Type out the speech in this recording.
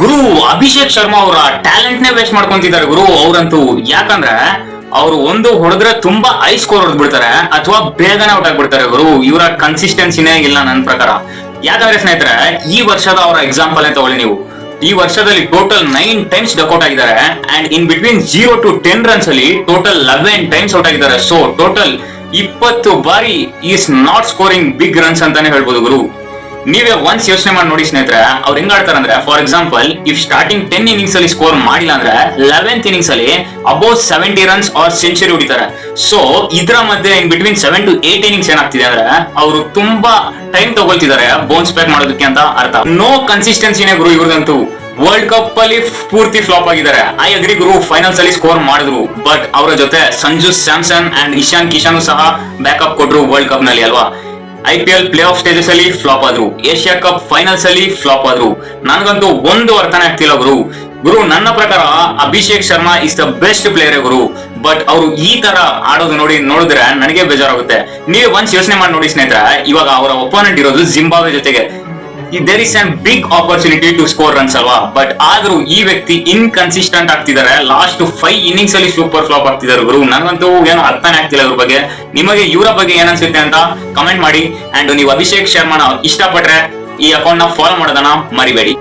ಗುರು ಅಭಿಷೇಕ್ ಶರ್ಮಾ ಅವರ ಟ್ಯಾಲೆಂಟ್ ನೇ ವೇಸ್ಟ್ ಮಾಡ್ಕೊಂತಿದ್ದಾರೆ ಗುರು ಅವ್ರಂತೂ. ಯಾಕಂದ್ರೆ ಅವ್ರು ಒಂದು ಹೊಡೆದ್ರೆ ತುಂಬಾ ಹೈ ಸ್ಕೋರ್ ಹೊಡೆದ್ ಬಿಡ್ತಾರೆ ಅಥವಾ ಬೇಗನೆ ಔಟ್ ಆಗ್ಬಿಡ್ತಾರೆ ಗುರು. ಇವರ ಕನ್ಸಿಸ್ಟೆನ್ಸಿನೇ ಇಲ್ಲ ನನ್ನ ಪ್ರಕಾರ. ಯಾಕಂದ್ರೆ ಸ್ನೇಹಿತರೆ, ಈ ವರ್ಷದ ಅವರ ಎಕ್ಸಾಂಪಲ್ ತಗೊಳ್ಳಿ ನೀವು. ಈ ವರ್ಷದಲ್ಲಿ ಟೋಟಲ್ 9 ಟೈಮ್ಸ್ ಡಕ್ಔಟ್ ಆಗಿದ್ದಾರೆ and in between 0 to 10 runs ಅಲ್ಲಿ ಟೋಟಲ್ 11 ಟೈಮ್ಸ್ ಔಟ್ ಆಗಿದ್ದಾರೆ. ಸೊ ಟೋಟಲ್ 20 ಬಾರಿ is not scoring big runs ಅಂತಾನೆ ಹೇಳ್ಬೋದು ಗುರು. ನೀವೇ ಒನ್ಸ್ ಯೋಚನೆ ಮಾಡಿ ನೋಡಿ ಸ್ನೇಹಿತರೆ, ಅವ್ರು ಹೆಂಗ್ ಆಡ್ತಾರೆ ಅಂದ್ರೆ, for example if starting 10 innings ಅಲ್ಲಿ ಸ್ಕೋರ್ ಮಾಡಿಲ್ಲ ಅಂದ್ರೆ 11th ಇನ್ನಿಂಗ್ಸ್ ಅಲ್ಲಿ ಅಬೌವ್ 70 ರನ್ಸ್ ಆರ್ ಸೆಂಚುರಿ ಹೊಡಿತಾರೆ. ಸೊ ಇದ್ರ ಮಧ್ಯೆ ಇನ್ ಬಿಟ್ವೀನ್ 7 to 8 ಇನ್ನಿಂಗ್ಸ್ ಏನಾಗ್ತಿದೆ ಅಂದ್ರೆ ಅವರು ತುಂಬಾ ಟೈಮ್ ತಗೊಳ್ತಿದ್ದಾರೆ ಬೌನ್ಸ್ ಬ್ಯಾಕ್ ಮಾಡೋದಕ್ಕೆ ಅಂತ ಅರ್ಥ. ನೋ ಕನ್ಸಿಸ್ಟೆನ್ಸಿನೇ ಗುರು ಇವ್ರದಂತೂ. ವರ್ಲ್ಡ್ ಕಪ್ ಅಲ್ಲಿ ಪೂರ್ತಿ ಫ್ಲಾಪ್ ಆಗಿದ್ದಾರೆ. ಐ ಅಗ್ರಿ ಗುರು, ಫೈನಲ್ಸ್ ಅಲ್ಲಿ ಸ್ಕೋರ್ ಮಾಡಿದ್ರು, ಬಟ್ ಅವರ ಜೊತೆ ಸಂಜು ಸ್ಯಾಮ್ಸನ್ ಅಂಡ್ ಇಶಾನ್ ಕಿಶನ್ ಸಹ ಬ್ಯಾಕಪ್ ಕೊಟ್ರು ವರ್ಲ್ಡ್ ಕಪ್ ನಲ್ಲಿ ಅಲ್ವಾ. IPL ಪ್ಲೇ ಆಫ್ ಸ್ಟೇಜಸ್ ಅಲ್ಲಿ ಫ್ಲಾಪ್ ಆದ್ರು, ಏಷ್ಯಾ ಕಪ್ ಫೈನಲ್ಸ್ ಅಲ್ಲಿ ಫ್ಲಾಪ್ ಆದ್ರು. ನನಗಂತೂ ಒಂದು ಅರ್ಥನೇ ಆಗ್ತಿಲ್ಲ ಗುರು. ನನ್ನ ಪ್ರಕಾರ Abhishek Sharma is the best player Guru. But ಅವರು ಈ ತರ ಆಡೋದು ನೋಡಿದ್ರೆ ನನಗೆ ಬೇಜಾರಾಗುತ್ತೆ. ನೀವೇ ಒನ್ಸ್ ಯೋಚನೆ ಮಾಡಿ ನೋಡಿ ಸ್ನೇಹಿತರೆ, ಇವಾಗ ಅವರ ಒಪೋನೆಂಟ್ ಇರೋದು ಜಿಂಬಾಬ್ವೆ ಜೊತೆಗೆ. There is an big opportunity to score runs ಅಲ್ವಾ. ಬಟ್ ಆದ್ರೂ ಈ ವ್ಯಕ್ತಿ ಇನ್ಕನ್ಸಿಸ್ಟೆಂಟ್ ಆಗ್ತಿದ್ದಾರೆ. ಲಾಸ್ಟ್ 5 ಇನ್ನಿಂಗ್ಸ್ ಅಲ್ಲಿ ಸೂಪರ್ ಫ್ಲಾಪ್ ಆಗ್ತಿದ್ದಾರೆ ಗುರು. ನನಗಂತೂ ಏನೋ ಅರ್ಥನೇ ಆಗ್ತಿಲ್ಲ ಇವ್ರ ಬಗ್ಗೆ. ನಿಮಗೆ ಇವರ ಬಗ್ಗೆ ಏನ್ ಅನ್ಸುತ್ತೆ ಅಂತ ಕಮೆಂಟ್ ಮಾಡಿ. ಅಂಡ್ ನೀವು ಅಭಿಷೇಕ್ ಶರ್ಮಾನ ಇಷ್ಟಪಟ್ರೆ ಈ ಅಕೌಂಟ್ ನ ಫಾಲೋ ಮಾಡೋದನ್ನ ಮರಿಬೇಡಿ.